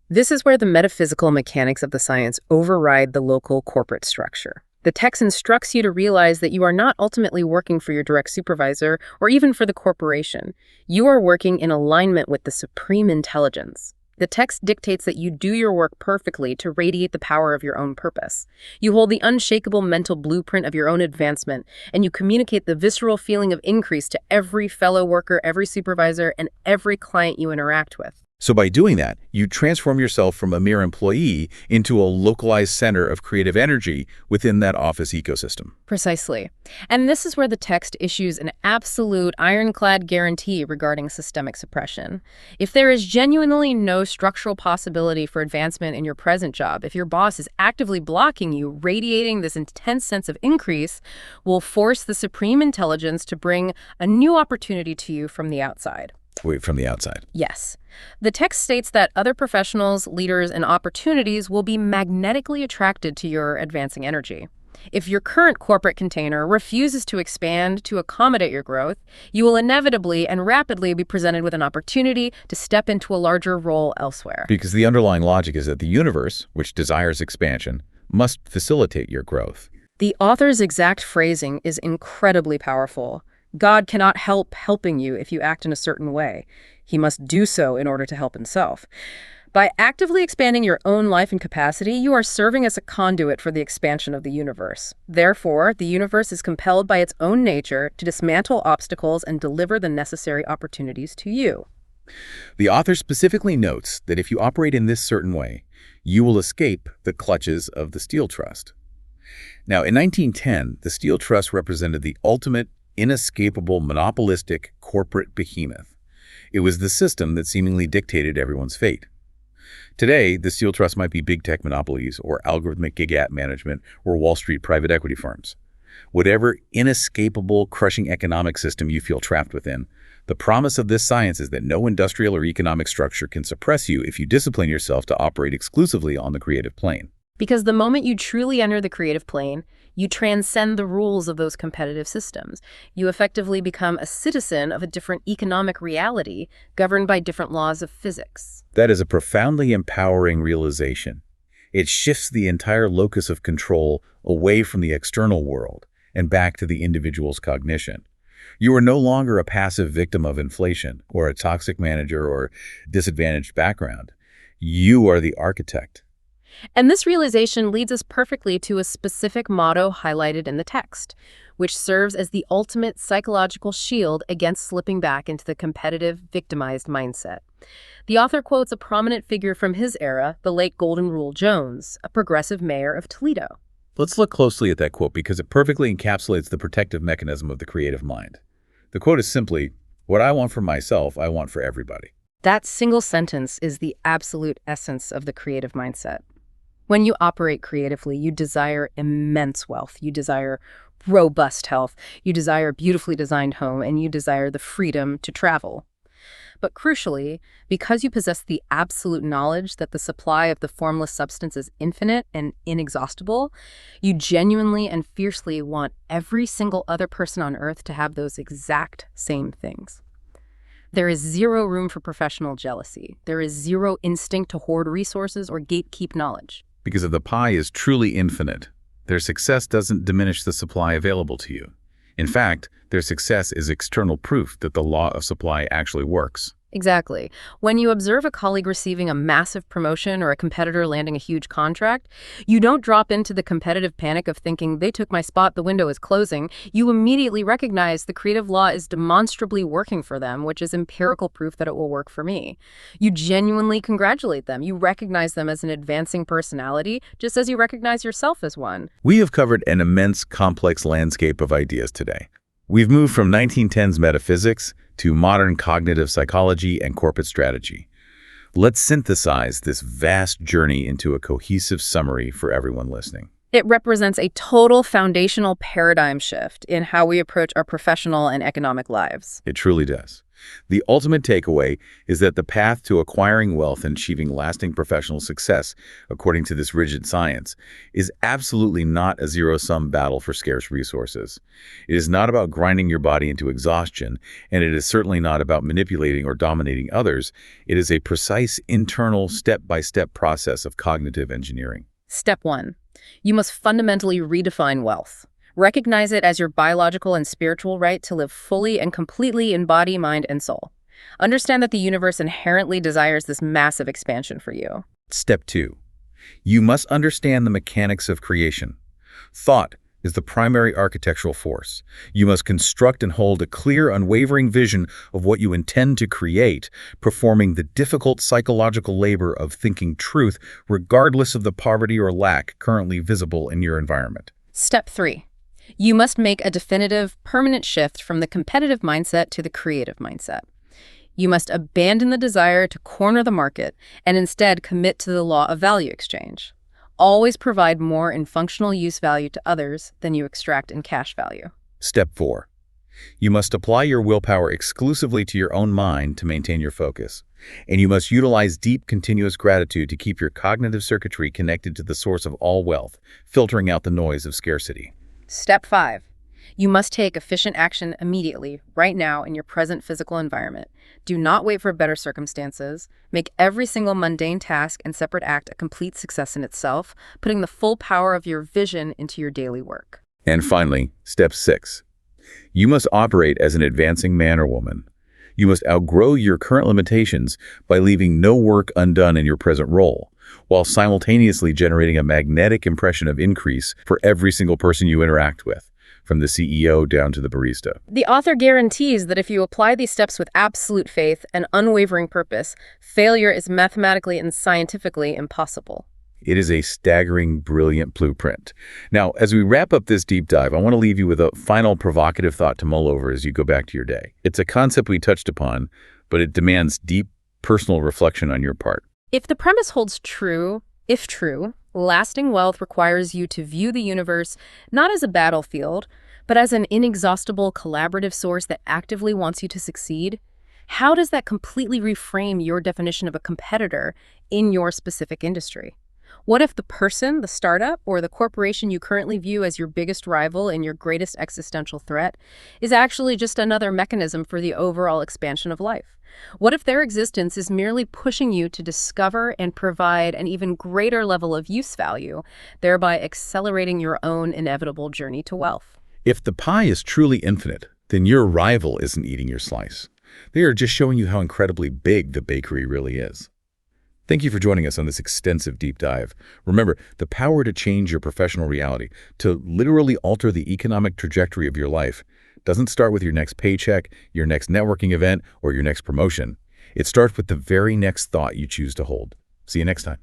This is where the metaphysical mechanics of the science override the local corporate structure. The text instructs you to realize that you are not ultimately working for your direct supervisor or even for the corporation. You are working in alignment with the supreme intelligence. The text dictates that you do your work perfectly to radiate the power of your own purpose. You hold the unshakable mental blueprint of your own advancement, and you communicate the visceral feeling of increase to every fellow worker, every supervisor, and every client you interact with. So by doing that, you transform yourself from a mere employee into a localized center of creative energy within that office ecosystem. Precisely. And this is where the text issues an absolute ironclad guarantee regarding systemic suppression. If there is genuinely no structural possibility for advancement in your present job, if your boss is actively blocking you, radiating this intense sense of increase will force the supreme intelligence to bring a new opportunity to you from the outside. Wait, from the outside? Yes. The text states that other professionals, leaders, and opportunities will be magnetically attracted to your advancing energy. If your current corporate container refuses to expand to accommodate your growth, you will inevitably and rapidly be presented with an opportunity to step into a larger role elsewhere. Because the underlying logic is that the universe, which desires expansion, must facilitate your growth. The author's exact phrasing is incredibly powerful. God cannot help helping you if you act in a certain way. He must do so in order to help himself. By actively expanding your own life and capacity, you are serving as a conduit for the expansion of the universe. Therefore, the universe is compelled by its own nature to dismantle obstacles and deliver the necessary opportunities to you. The author specifically notes that if you operate in this certain way, you will escape the clutches of the Steel Trust. Now, in 1910, the Steel Trust represented the ultimate inescapable monopolistic corporate behemoth. It was the system that seemingly dictated everyone's fate. Today, the Steel Trust might be big tech monopolies or algorithmic gig app management or Wall Street private equity firms. Whatever inescapable, crushing economic system you feel trapped within, the promise of this science is that no industrial or economic structure can suppress you if you discipline yourself to operate exclusively on the creative plane. Because the moment you truly enter the creative plane, you transcend the rules of those competitive systems. You effectively become a citizen of a different economic reality governed by different laws of physics. That is a profoundly empowering realization. It shifts the entire locus of control away from the external world and back to the individual's cognition. You are no longer a passive victim of inflation or a toxic manager or disadvantaged background. You are the architect. And this realization leads us perfectly to a specific motto highlighted in the text, which serves as the ultimate psychological shield against slipping back into the competitive, victimized mindset. The author quotes a prominent figure from his era, the late Golden Rule Jones, a progressive mayor of Toledo. Let's look closely at that quote because it perfectly encapsulates the protective mechanism of the creative mind. The quote is simply, "What I want for myself, I want for everybody." That single sentence is the absolute essence of the creative mindset. When you operate creatively, you desire immense wealth, you desire robust health, you desire a beautifully designed home, and you desire the freedom to travel. But crucially, because you possess the absolute knowledge that the supply of the formless substance is infinite and inexhaustible, you genuinely and fiercely want every single other person on earth to have those exact same things. There is zero room for professional jealousy. There is zero instinct to hoard resources or gatekeep knowledge. Because if the pie is truly infinite, their success doesn't diminish the supply available to you. In fact, their success is external proof that the law of supply actually works. Exactly. When you observe a colleague receiving a massive promotion or a competitor landing a huge contract, you don't drop into the competitive panic of thinking, they took my spot, the window is closing. You immediately recognize the creative law is demonstrably working for them, which is empirical proof that it will work for me. You genuinely congratulate them. You recognize them as an advancing personality, just as you recognize yourself as one. We have covered an immense, complex landscape of ideas today. We've moved from 1910s metaphysics to modern cognitive psychology and corporate strategy. Let's synthesize this vast journey into a cohesive summary for everyone listening. It represents a total foundational paradigm shift in how we approach our professional and economic lives. It truly does. The ultimate takeaway is that the path to acquiring wealth and achieving lasting professional success, according to this rigid science, is absolutely not a zero-sum battle for scarce resources. It is not about grinding your body into exhaustion, and it is certainly not about manipulating or dominating others. It is a precise, internal, step-by-step process of cognitive engineering. Step 1. You must fundamentally redefine wealth. Recognize it as your biological and spiritual right to live fully and completely in body, mind, and soul. Understand that the universe inherently desires this massive expansion for you. Step 2. You must understand the mechanics of creation. Thought is the primary architectural force. You must construct and hold a clear, unwavering vision of what you intend to create, performing the difficult psychological labor of thinking truth regardless of the poverty or lack currently visible in your environment. Step 3. You must make a definitive, permanent shift from the competitive mindset to the creative mindset. You must abandon the desire to corner the market and instead commit to the law of value exchange. Always provide more in functional use value to others than you extract in cash value. Step 4. You must apply your willpower exclusively to your own mind to maintain your focus. And you must utilize deep, continuous gratitude to keep your cognitive circuitry connected to the source of all wealth, filtering out the noise of scarcity. Step 5. You must take efficient action immediately, right now, in your present physical environment. Do not wait for better circumstances. Make every single mundane task and separate act a complete success in itself, putting the full power of your vision into your daily work. And finally, step 6. You must operate as an advancing man or woman. You must outgrow your current limitations by leaving no work undone in your present role, while simultaneously generating a magnetic impression of increase for every single person you interact with, from the CEO down to the barista. The author guarantees that if you apply these steps with absolute faith and unwavering purpose, failure is mathematically and scientifically impossible. It is a staggering, brilliant blueprint. Now, as we wrap up this deep dive, I want to leave you with a final provocative thought to mull over as you go back to your day. It's a concept we touched upon, but it demands deep personal reflection on your part. If the premise holds true, if true, lasting wealth requires you to view the universe not as a battlefield, but as an inexhaustible collaborative source that actively wants you to succeed, how does that completely reframe your definition of a competitor in your specific industry? What if the person, the startup, or the corporation you currently view as your biggest rival and your greatest existential threat is actually just another mechanism for the overall expansion of life? What if their existence is merely pushing you to discover and provide an even greater level of use value, thereby accelerating your own inevitable journey to wealth? If the pie is truly infinite, then your rival isn't eating your slice. They are just showing you how incredibly big the bakery really is. Thank you for joining us on this extensive deep dive. Remember, the power to change your professional reality, to literally alter the economic trajectory of your life, doesn't start with your next paycheck, your next networking event, or your next promotion. It starts with the very next thought you choose to hold. See you next time.